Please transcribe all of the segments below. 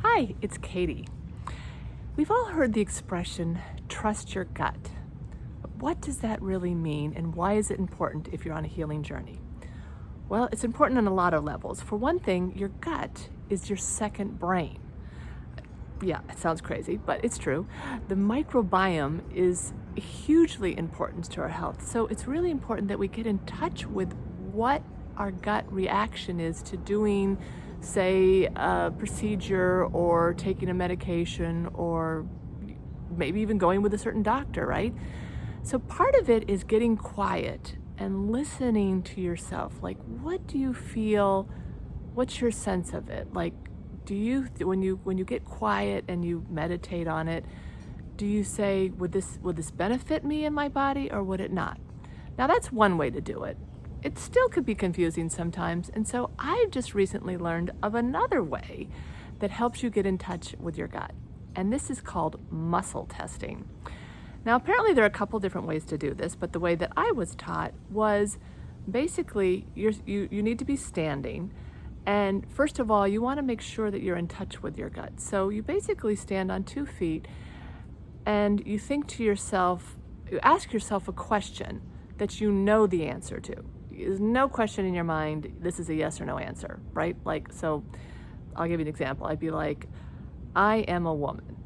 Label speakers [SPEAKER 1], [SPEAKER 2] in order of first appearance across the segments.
[SPEAKER 1] Hi, it's Katie. We've all heard the expression, trust your gut. But what does that really mean, and why is it important if you're on a healing journey? Well, it's important on a lot of levels. For one thing, your gut is your second brain. Yeah, it sounds crazy, but it's true. The microbiome is hugely important to our health. So it's really important that we get in touch with what our gut reaction is to doing, say, a procedure or taking a medication or maybe even going with a certain doctor, right? So part of it is getting quiet and listening to yourself. Like, what do you feel? What's your sense of it? Like, do you when you get quiet and you meditate on it, do you say, would this benefit me in my body or would it not? Now that's one way to do it. It still could be confusing sometimes, and so I've just recently learned of another way that helps you get in touch with your gut. And this is called muscle testing. Now, apparently there are a couple different ways to do this, but the way that I was taught was basically you need to be standing. And first of all, you want to make sure that you're in touch with your gut. So you basically stand on 2 feet and you think to yourself, you ask yourself a question that you know the answer to. There's no question in your mind, this is a yes or no answer, right? Like, so I'll give you an example. I'd be like, I am a woman.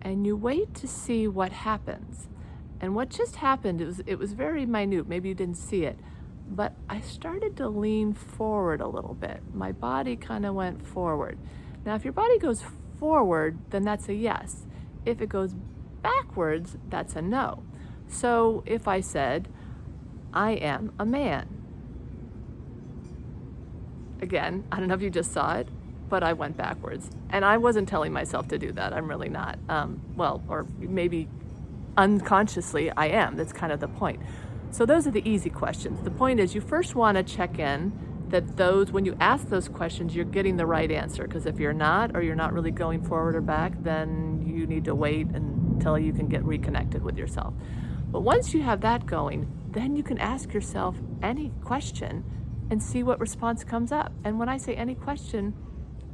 [SPEAKER 1] And you wait to see what happens. And what just happened, it was very minute. Maybe you didn't see it. But I started to lean forward a little bit. My body kind of went forward. Now, if your body goes forward, then that's a yes. If it goes backwards, that's a no. So if I said, I am a man. Again, I don't know if you just saw it, but I went backwards. And I wasn't telling myself to do that. I'm really not. Or maybe unconsciously I am. That's kind of the point. So those are the easy questions. The point is you first want to check in that when you ask those questions, you're getting the right answer. Because if you're not, or you're not really going forward or back, then you need to wait until you can get reconnected with yourself. But once you have that going, then you can ask yourself any question and see what response comes up. And when I say any question,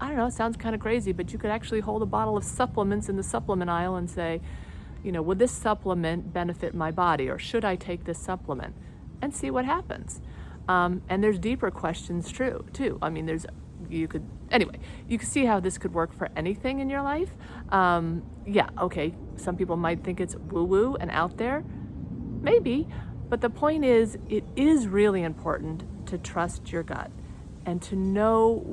[SPEAKER 1] I don't know, it sounds kind of crazy, but you could actually hold a bottle of supplements in the supplement aisle and say, would this supplement benefit my body, or should I take this supplement? And see what happens. And there's deeper questions too. I mean, you can see how this could work for anything in your life. Some people might think it's woo-woo and out there. Maybe, but the point is, it is really important to trust your gut and to know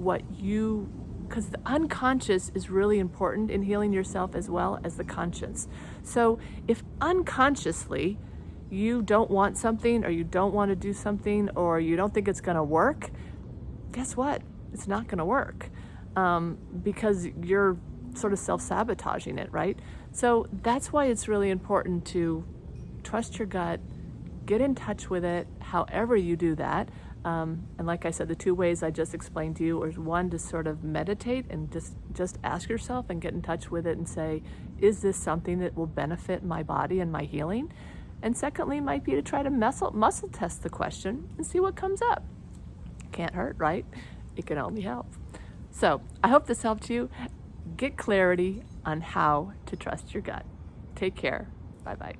[SPEAKER 1] because the unconscious is really important in healing yourself as well as the conscious. So if unconsciously you don't want something, or you don't want to do something, or you don't think it's going to work, guess what? It's not going to work because you're sort of self-sabotaging it, right? So that's why it's really important to trust your gut, get in touch with it, however you do that. And like I said, the 2 ways I just explained to you is one, to sort of meditate and just ask yourself and get in touch with it and say, is this something that will benefit my body and my healing? And secondly, might be to try to muscle test the question and see what comes up. Can't hurt, right? It can only help. So I hope this helped you get clarity on how to trust your gut. Take care. Bye-bye.